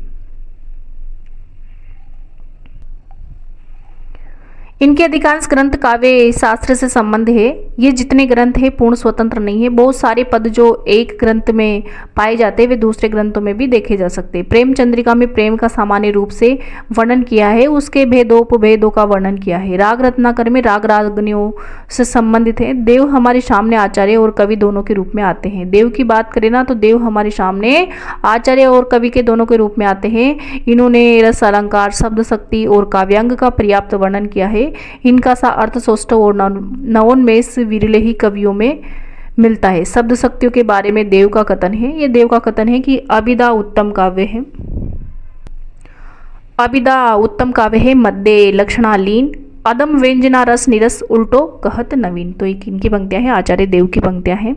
इनके अधिकांश ग्रंथ काव्य शास्त्र से संबंध है। ये जितने ग्रंथ हैं पूर्ण स्वतंत्र नहीं है। बहुत सारे पद जो एक ग्रंथ में पाए जाते हैं वे दूसरे ग्रंथों में भी देखे जा सकते हैं। प्रेम चंद्रिका में प्रेम का सामान्य रूप से वर्णन किया है, उसके भेदोपभेदों का वर्णन किया है। राग रत्नाकर में राग रागनियों से संबंधित है। देव हमारे सामने आचार्य और कवि दोनों के रूप में आते हैं। देव की बात करें ना तो देव हमारे सामने आचार्य और कवि के दोनों के रूप में आते हैं। इन्होंने रस अलंकार, शब्द शक्ति और काव्यांग का पर्याप्त वर्णन किया है। इनका सा अर्थ सौष्ठव और नवोन्मेष विरले ही कवियों में मिलता है। शब्द शक्तियों के बारे में देव का कथन है। ये देव का कथन है कि अभिदा उत्तम काव्य है। अभिदा उत्तम काव्य है, मध्य लक्षणालीन, अदम व्यंजना रस निरस उल्टो कहत नवीन। तो एक इनकी पंक्तियां हैं, आचार्य देव की पंक्तियां हैं।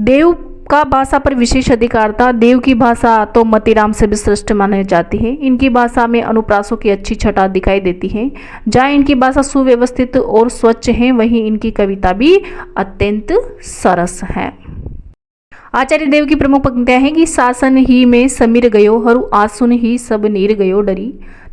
देव का भाषा पर विशेष अधिकार था। देव की भाषा तो मतिराम से भी श्रेष्ठ मानी जाती है। इनकी भाषा में अनुप्रासों की अच्छी छटा दिखाई देती है। जहाँ इनकी भाषा सुव्यवस्थित और स्वच्छ है, वहीं इनकी कविता भी अत्यंत सरस है। आचार्य देव की प्रमुख पंक्तियां हैं कि शासन ही में समीर गयो हरु आसुन ही सब नीर गयो डरी,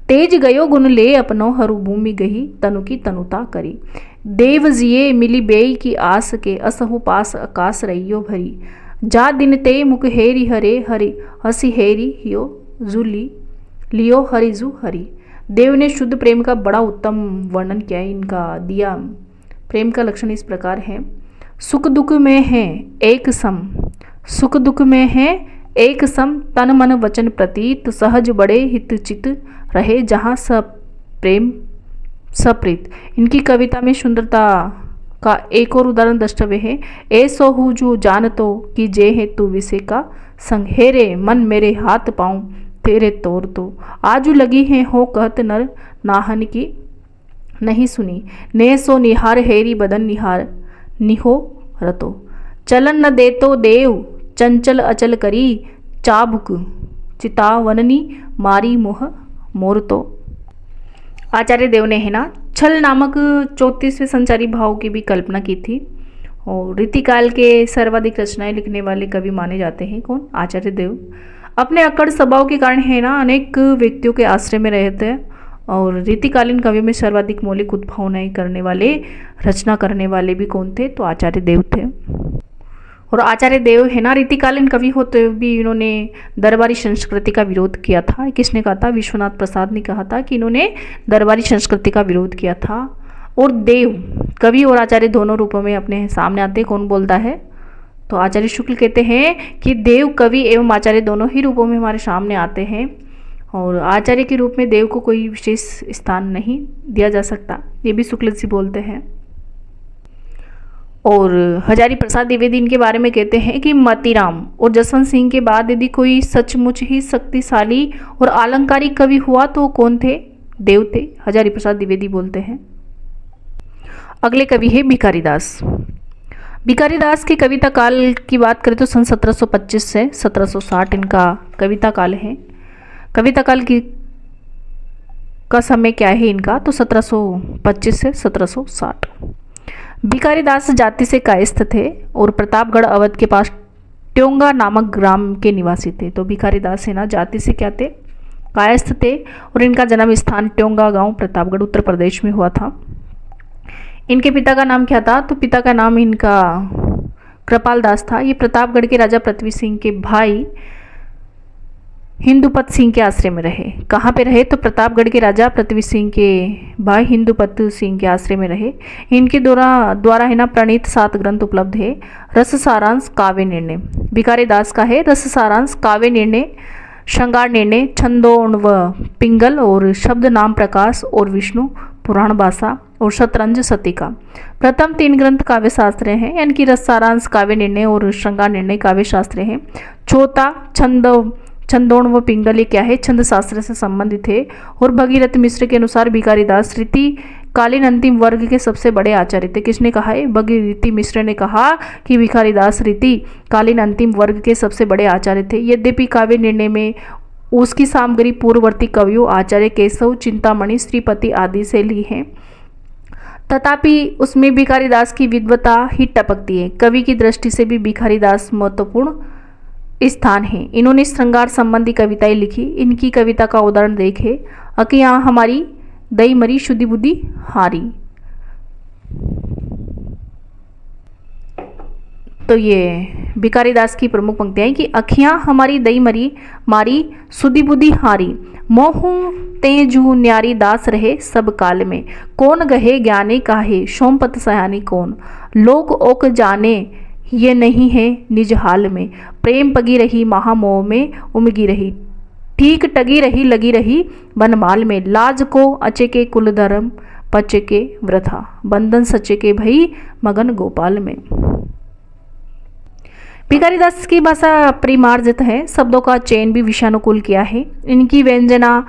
तेज गयो गुण ले अपनो हरु भूमि गही तनु की तनुता करी, देव जिये मिली बेई की आस के असहु पास आकाश रहियो भरी, जा दिन ते मुख हेरी हरे हरि हसी हेरी हियो जुली लियो हरि जू हरि। देव ने शुद्ध प्रेम का बड़ा उत्तम वर्णन किया है। इनका दिया प्रेम का लक्षण इस प्रकार है, सुख दुख में है एक सम, सुख दुख में है एक सम, तन मन वचन प्रतीत, सहज बड़े हित चित रहे जहाँ सब प्रेम सप्रीत। इनकी कविता में सुंदरता का एक और उदाहरण द्रष्टव्य है, ऐसो हूँ जो जानतो कि जे है तू विषय का संग, हेरे मन मेरे हाथ पाँव तेरे तोर तो, आजू लगी है हो कहत नर नाहन की नहीं सुनी, ने सो निहार हेरी बदन निहार निहो रतो, चलन न देतो देव चंचल अचल करी, चाबुक चितावननी मारी मोह मोर तो। आचार्य देव ने है ना छल नामक 34वें संचारी भाव की भी कल्पना की थी। और रीतिकाल के सर्वाधिक रचनाएं लिखने वाले कवि माने जाते हैं कौन, आचार्य देव। अपने अक्कड़ स्वभाव के कारण है ना अनेक व्यक्तियों के आश्रय में रहते हैं। और रीतिकालीन कवियों में सर्वाधिक मौलिक उत्भावनाएं करने वाले, रचना करने वाले भी कौन थे, तो आचार्य देव थे। और आचार्य देव है ना रीतिकालीन कवि होते हुए भी इन्होंने दरबारी संस्कृति का विरोध किया था। किसने कहा था, विश्वनाथ प्रसाद ने कहा था कि इन्होंने दरबारी संस्कृति का विरोध किया था। और देव कवि और आचार्य दोनों रूपों में अपने सामने आते। कौन बोलता है, तो आचार्य शुक्ल कहते हैं कि देव कवि एवं आचार्य दोनों ही रूपों में हमारे सामने आते हैं। और आचार्य के रूप में देव को कोई विशेष स्थान नहीं दिया जा सकता, ये भी शुक्ल जी बोलते हैं। और हजारी प्रसाद द्विवेदी इनके बारे में कहते हैं कि मोतीराम और जसवंत सिंह के बाद यदि कोई सचमुच ही शक्तिशाली और आलंकारिक कवि हुआ तो कौन थे? देव थे, हजारी प्रसाद द्विवेदी बोलते हैं। अगले कवि है भिखारी दास। भिखारी दास के कविता काल की बात करें तो सन 1725 से 1760 इनका कविता काल है। कविता काल का समय क्या है इनका? तो 1725 से 1760। भिखारी दास जाति से कायस्थ थे और प्रतापगढ़ अवध के पास ट्योंगा नामक ग्राम के निवासी थे। तो भिखारी दास है ना, जाति से क्या थे? कायस्थ थे। और इनका जन्म स्थान ट्योंगा गांव प्रतापगढ़ उत्तर प्रदेश में हुआ था। इनके पिता का नाम क्या था? तो पिता का नाम इनका कृपाल दास था। ये प्रतापगढ़ के राजा पृथ्वी सिंह के भाई हिंदुपत सिंह के आश्रय में रहे। कहाँ पे रहे? तो प्रतापगढ़ के राजा पृथ्वी सिंह के भाई हिंदुपत सिंह के आश्रय में रहे। इनके द्वारा है ना प्रणीत 7 ग्रंथ उपलब्ध है। रस सारांश, काव्य निर्णय भिखारी दास का है। रस सारांश, काव्य निर्णय, श्रृंगार निर्णय, छंदोण्व पिंगल और शब्द नाम प्रकाश और विष्णु पुराण भाषा और शतरंज सतिका। प्रथम 3 ग्रंथ काव्य शास्त्र हैं, यानी कि रस सारांश काव्य निर्णय और श्रृंगार निर्णय काव्य शास्त्र हैं। चौथा छंदोण्व पिंगल, ये क्या है? छंद शास्त्र से संबंधित है। और भगीरथ मिश्र के अनुसार भिखारी दास रीति कालीन अंतिम वर्ग के सबसे बड़े आचार्य थे। किसने कहा है? भगीरथ मिश्र ने कहा कि भिखारी दास रीति कालीन अंतिम वर्ग के सबसे बड़े आचार्य थे। यद्यपि काव्य निर्णय में उसकी सामग्री पूर्ववर्ती कवियों आचार्य केशव, चिंतामणि, श्रीपति आदि से ली है, तथापि उसमें भिखारी दास की विद्वता ही टपकती है। कवि की दृष्टि से भी भिखारी दास महत्वपूर्ण स्थान है। इन्होंने श्रृंगार संबंधी कविताएं लिखी। इनकी कविता का उदाहरण देखें, अखियाँ हमारी दई मरी शुद्धि बुद्धि हारी। तो ये भिखारी दास की प्रमुख पंक्तियां हैं कि अखियाँ हमारी दई मरी मारी शुद्धि बुद्धि हारी, मोहू तेजू न्यारी दास रहे सब काल में, कौन गहे ज्ञाने काहे सोमपत सयानी कौन, लोक ओक जाने ये नहीं है निज हाल में, प्रेम पगी रही महामोह में उमगी रही, ठीक टगी रही लगी रही बनमाल में, लाज को अचे के कुल धर्म पचे के वृथा, बंधन सचे के भई मगन गोपाल में। भिखारी दास की भाषा परिमार्जित है, शब्दों का चयन भी विषयानुकूल किया है। इनकी व्यंजना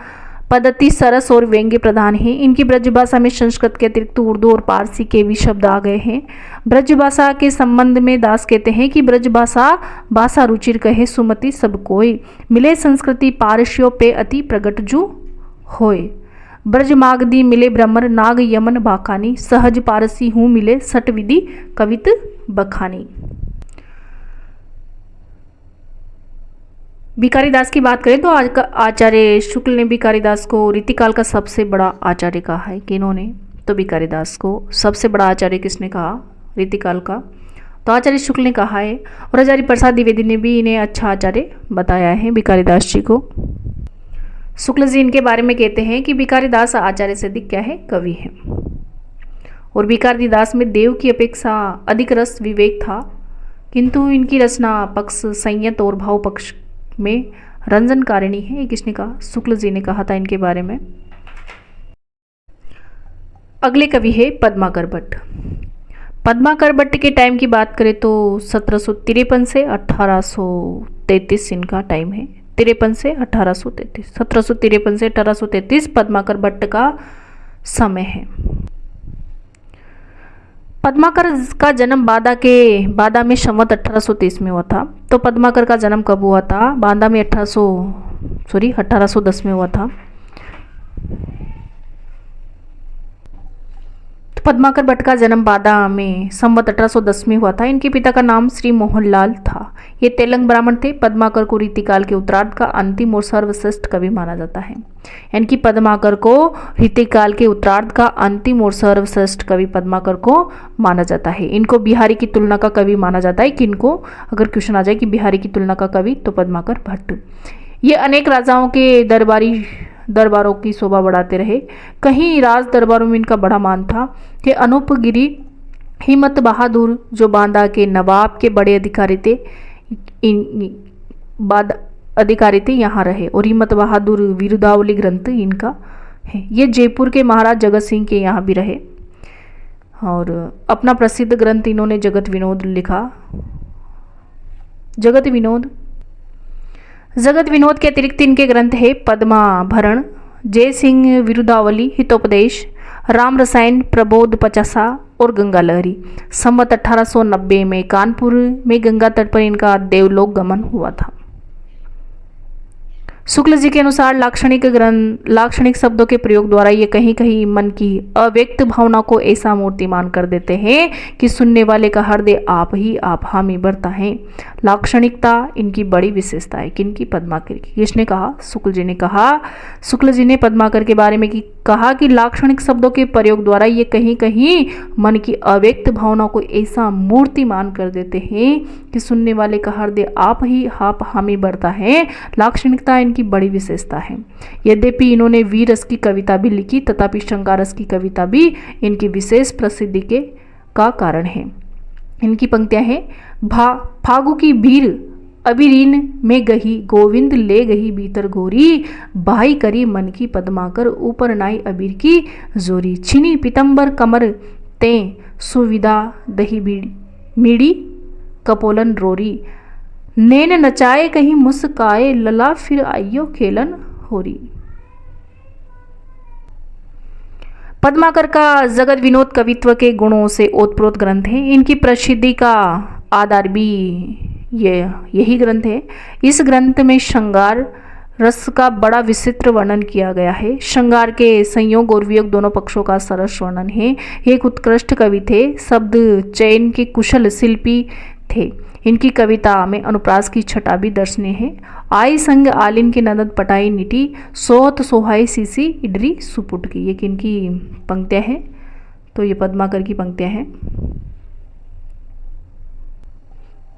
पद्धति सरस और व्यंग्य प्रधान है। इनकी ब्रज भाषा में संस्कृत के अतिरिक्त उर्दू और पारसी के भी शब्द आ गए हैं। ब्रज भाषा के संबंध में दास कहते हैं कि ब्रज भाषा रुचिर कहे सुमति सब कोई, मिले संस्कृति पारस्यों पे अति प्रगट जू होय, ब्रज मागदी मिले भ्रमर नाग यमन बाखानी, सहज पारसी हूँ मिले सट विधि कवित बखानी। भिखारी दास की बात करें तो आज का आचार्य शुक्ल ने भिखारी दास को रीतिकाल का सबसे बड़ा आचार्य कहा है। किन्होंने? तो भिखारी दास को सबसे बड़ा आचार्य किसने कहा रीतिकाल का? तो आचार्य शुक्ल ने कहा है। और हजारी प्रसाद द्विवेदी ने भी इन्हें अच्छा आचार्य बताया है भिखारी दास जी को। शुक्ल जी इनके बारे में कहते हैं कि भिखारी दास आचार्य से अधिक क्या है? कवि है। और भिखारी दास में देव की अपेक्षा अधिक रस विवेक था, किंतु इनकी रचना पक्ष संयत और भाव पक्ष में रंजनकारिणी है। ये किसने कहा? शुक्ल जी ने कहा था इनके बारे में। अगले कवि है पद्माकर भट्ट। पद्माकर भट्ट के टाइम की बात करें तो 1753 से 1833 इनका टाइम है। 53 से 1833, 1753 से 1833 पद्माकर भट्ट का समय है। पद्माकर का जन्म बादा में संवत 1830 में हुआ था। तो पद्माकर का जन्म कब हुआ था? बादा में 1810 में हुआ था। तो पद्माकर भट्ट का जन्म बादा में संवत 1810 में हुआ था। इनके पिता का नाम श्री मोहनलाल था। ये तेलंग ब्राह्मण थे। पद्माकर को रीतिकाल के उत्तरार्ध का अंतिम और सर्वश्रेष्ठ कवि माना जाता है। यानी कि पद्माकर को रीतिकाल के उत्तरार्ध का अंतिम और सर्वश्रेष्ठ कवि पद्माकर को माना जाता है। इनको बिहारी की तुलना का कवि माना जाता है। किनको? अगर क्वेश्चन आ जाए कि बिहारी की तुलना का कवि, तो पद्माकर भट्ट। ये अनेक राजाओं के दरबारों की शोभा बढ़ाते रहे। कहीं राज दरबारों में इनका बड़ा मान था। कि अनूपगिरी हिम्मत बहादुर जो बांदा के नवाब के बड़े अधिकारी थे, अधिकारी थे यहाँ रहे। और हिम्मत बहादुर वीरुदावली ग्रंथ इनका है। ये जयपुर के महाराज जगत सिंह के यहाँ भी रहे। और अपना प्रसिद्ध ग्रंथ इन्होंने जगत विनोद लिखा। जगत विनोद के अतिरिक्त इनके ग्रंथ है पद्माभरण, जय सिंह विरुदावली, हितोपदेश, राम रसायन, प्रबोध पचासा और गंगा लहरी। संवत 1890 में कानपुर में गंगा तट पर इनका देवलोक गमन हुआ था। शुक्ल जी के अनुसार लाक्षणिक शब्दों के प्रयोग द्वारा ये कहीं कहीं मन की अव्यक्त भावना को ऐसा मूर्तिमान कर देते हैं कि सुनने वाले का हृदय आप ही आप हामी भरता है। लाक्षणिकता इनकी बड़ी विशेषता है। किनकी? पद्माकर की। किसने कहा? शुक्ल जी ने कहा। शुक्ल जी ने पद्माकर के बारे में कहा कि लाक्षणिक शब्दों के प्रयोग द्वारा ये कहीं कहीं मन की अव्यक्त भावना को ऐसा मूर्तिमान कर देते हैं कि सुनने वाले का हृदय आप ही आप हामी भरता है। लाक्षणिकता इनकी बड़ी विशेषता है। यद्यपि इन्होंने वीर रस की कविता भी लिखी, तथापि श्रृंगार रस की कविता भी इनकी विशेष प्रसिद्धि का कारण है। इनकी पंक्तियां हैं, फागु की भीर अबिरीन में गही, गोविंद ले गही भीतर गोरी, बाई करी मन की पद्माकर, ऊपर नाई अबीर की जोरी, छिनी पीतंबर कमर ते सुविधा दही मीड़ी कपोलन रोरी, नैन नचाए कहीं मुस्काए, लला फिर आइयो खेलन होरी। पद्माकर का जगत विनोद कवित्व के गुणों से ओतप्रोत ग्रंथ है। इनकी प्रसिद्धि का आधार भी यही ग्रंथ है। इस ग्रंथ में श्रृंगार रस का बड़ा विचित्र वर्णन किया गया है। श्रृंगार के संयोग और वियोग दोनों पक्षों का सरस वर्णन है। एक उत्कृष्ट कवि थे, शब्द चयन के कुशल शिल्पी थे। इनकी कविता में अनुप्रास की छटा भी दर्शनीय है। आई संग आलिन की ननद पटाई निटी, सोहत सोहाई सीसी इडरी सुपुट की। ये किनकी पंक्तियां हैं? तो ये पद्माकर की पंक्तियां हैं।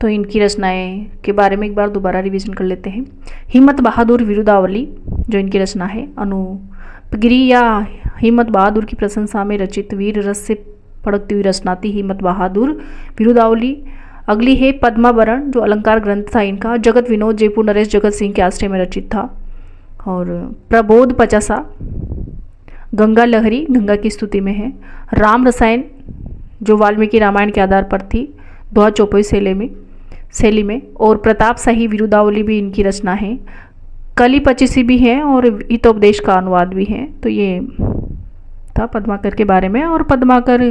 तो इनकी रचनाएं के बारे में एक बार दोबारा रिवीजन कर लेते हैं। हिम्मत बहादुर वीरुदावली जो इनकी रचना है, अनुपगिरी या हिम्मत बहादुर की प्रशंसा में रचित वीर रस से फड़कती हुई रचना थी हिम्मत बहादुर वीरुदावली। अगली है पद्माभरण जो अलंकार ग्रंथ था इनका। जगत विनोद जयपुर नरेश जगत सिंह के आश्रय में रचित था। और प्रबोध पचासा, गंगा लहरी गंगा की स्तुति में है। राम रसायन जो वाल्मीकि रामायण के आधार पर थी, दोहा चौपाई शैली में। और प्रताप शाही वीरुदावली भी इनकी रचना है। कली पचीसी भी है और हितोपदेश का अनुवाद भी है। तो ये था पद्माकर के बारे में। और पद्माकर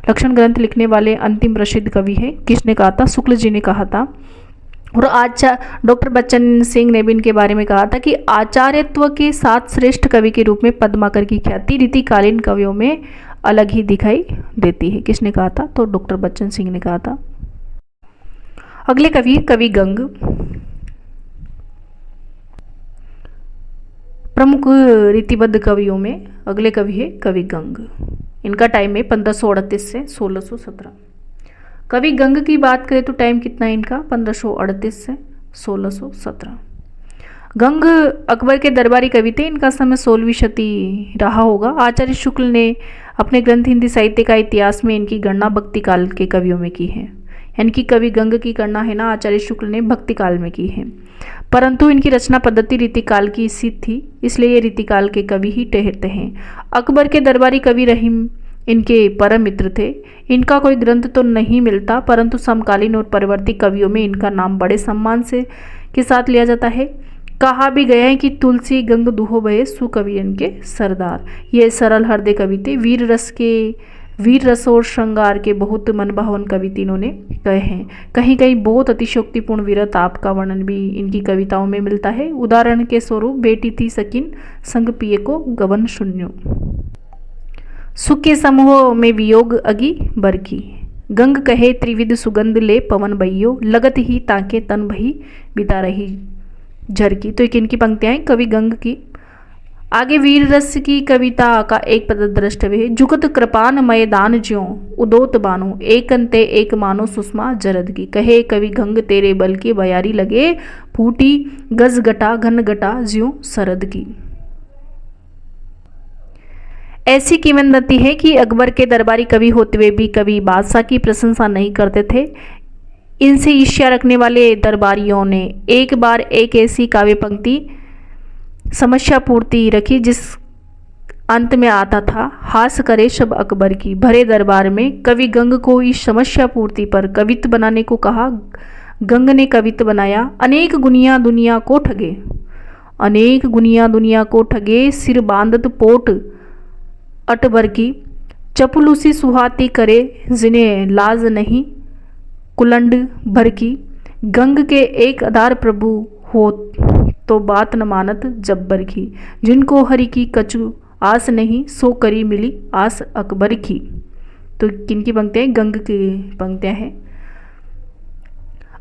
लक्षण ग्रंथ लिखने वाले अंतिम प्रसिद्ध कवि हैं। किसने कहा था? शुक्ल जी ने कहा था। और आज डॉक्टर बच्चन सिंह ने भी इनके बारे में कहा था कि आचार्यत्व के साथ श्रेष्ठ कवि के रूप में पद्माकर की ख्याति रीतिकालीन कवियों में अलग ही दिखाई देती है। किसने कहा था? तो डॉक्टर बच्चन सिंह ने कहा था। अगले कवि गंग। प्रमुख रीतिबद्ध कवियों में अगले कवि है कवि गंग। इनका टाइम है 1538 से 1617। कवि गंग की बात करें तो टाइम कितना है इनका? 1538 से 1617। गंग अकबर के दरबारी कवि थे। इनका समय 16वीं शती रहा होगा। आचार्य शुक्ल ने अपने ग्रंथ हिंदी साहित्य का इतिहास में इनकी गणना भक्ति काल के कवियों में की है। यानी कि कवि गंग की गणना है ना आचार्य शुक्ल ने भक्ति काल में की है, परंतु इनकी रचना पद्धति रीतिकाल की सिद्ध थी, इसलिए ये रीतिकाल के कवि ही ठहरते हैं। अकबर के दरबारी कवि रहीम इनके परम मित्र थे। इनका कोई ग्रंथ तो नहीं मिलता, परंतु समकालीन और परवर्ती कवियों में इनका नाम बड़े सम्मान से के साथ लिया जाता है। कहा भी गया है कि तुलसी गंग दुहो बहे सुकवि इनके सरदार। ये सरल हृदय कवि थे। वीर रस और श्रृंगार के बहुत मनभावन कवि इन्होंने कहे हैं। कहीं कहीं बहुत अतिशयोक्तिपूर्ण वीरताप का वर्णन भी इनकी कविताओं में मिलता है। उदाहरण के स्वरूप बेटी थी सकिन संग पिए को गवन शून्यो, सुख के समूह में वियोग अगी बरकी, गंग कहे त्रिविध सुगंध ले पवन बहियो, लगत ही ताके तन भई बिता रही झरकी। तो एक इनकी पंक्तियां हैं कवि गंग की। आगे वीर रस की कविता का एक पद द्रष्टव्य है। जुगत कृपान मैदान ज्यों उदोत बानो, एक अंते एक मानो सुषमा जरद की, कहे कवि गंग तेरे बल की बयारी लगे, फूटी गज गटा घन गटा ज्यों सरद की। ऐसी किंवदंती है कि अकबर के दरबारी कवि होते हुए भी कवि बादशाह की प्रशंसा नहीं करते थे। इनसे ईर्ष्या रखने वाले दरबारियों ने एक बार एक ऐसी काव्य पंक्ति समस्या पूर्ति रखी जिस अंत में आता था, हास करे शब अकबर की। भरे दरबार में कवि गंग को इस समस्या पूर्ति पर कवित्व बनाने को कहा। गंग ने कवित्व बनाया। अनेक गुनिया दुनिया को ठगे, अनेक गुनिया दुनिया को ठगे, सिर बांधत पोट अटबर की। चपलूसी सुहाती करे जिन्हें लाज नहीं, कुलंड भर की। गंग के एक आधार प्रभु हो तो बात न मानत जब्बर की। जिनको हरि की कछु आस नहीं, सो करी मिली आस अकबर की। तो किनकी पंक्तियाँ? गंग की पंक्तियाँ हैं।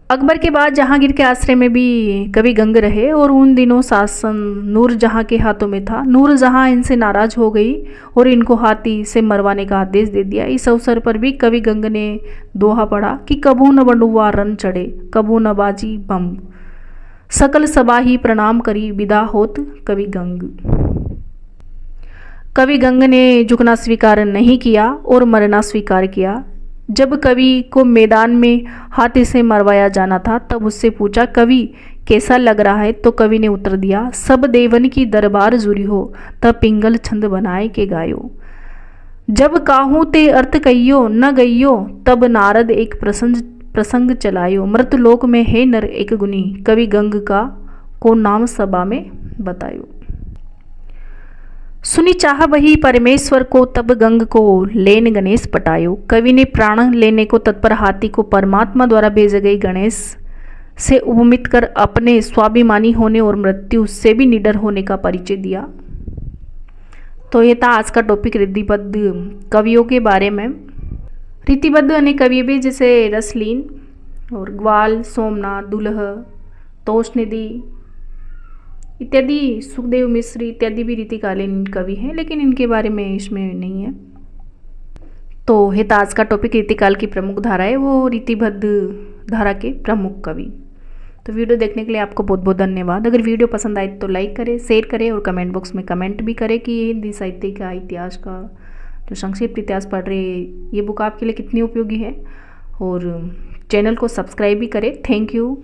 अकबर के बाद जहांगीर के आश्रय में भी कवि गंग रहे और उन दिनों शासन नूरजहां के हाथों में था। नूरजहां इनसे नाराज हो गई और इनको हाथी से मरवाने का आदेश दे दिया। इस अवसर पर भी कवि गंग ने दोहा पढ़ा कि कबू न बंडुआ रन चढ़े, कबू न बाजी बम, सकल सबाही प्रणाम करी, विदा होत कवि गंग। कवि गंग ने झुकना स्वीकार नहीं किया और मरना स्वीकार किया। जब कवि को मैदान में हाथी से मरवाया जाना था तब उससे पूछा, कवि कैसा लग रहा है? तो कवि ने उत्तर दिया, सब देवन की दरबार जुरी हो, तब पिंगल छंद बनाए के गायो। जब काहू ते अर्थ कहियो न गइयो, तब नारद एक प्रसंग चलायो। मृतलोक में है नर एक गुनी, कवि गंग का को नाम सभा में बतायो। सुनी चाह वही परमेश्वर को, तब गंग को लेन गणेश पटायो। कवि ने प्राण लेने को तत्पर हाथी को परमात्मा द्वारा भेजे गए गणेश से उपमित कर अपने स्वाभिमानी होने और मृत्यु से भी निडर होने का परिचय दिया। तो ये था आज का टॉपिक रीतिबद्ध कवियों के बारे में। रीतिबद्ध अनेक कवि भी जैसे रसलीन और ग्वाल, सोमनाथ, दुलह, तोषनिधि इत्यादि, सुखदेव मिश्र इत्यादि भी रीतिकालीन कवि हैं, लेकिन इनके बारे में इसमें नहीं है। तो है आज का टॉपिक रीतिकाल की प्रमुख धारा है, वो रीतिबद्ध धारा के प्रमुख कवि। तो वीडियो देखने के लिए आपको बहुत बहुत धन्यवाद। अगर वीडियो पसंद आए तो लाइक करें, शेयर करें और कमेंट बॉक्स में कमेंट भी करें कि हिंदी साहित्य का इतिहास का जो संक्षिप्त इतिहास पढ़ रहे ये बुक आपके लिए कितनी उपयोगी है, और चैनल को सब्सक्राइब भी करें। Thank you.